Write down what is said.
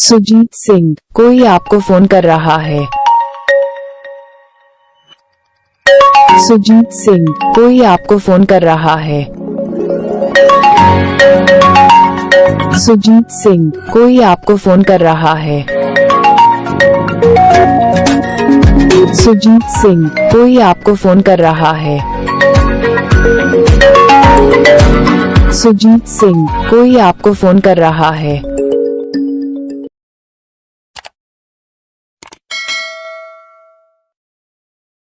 सुजीत सिंह, कोई आपको फोन कर रहा है। सुजीत सिंह, कोई आपको फोन कर रहा है। सुजीत सिंह, कोई आपको फोन कर रहा है। सुजीत सिंह, कोई आपको फोन कर रहा है। सुजीत सिंह, कोई आपको फोन कर रहा है।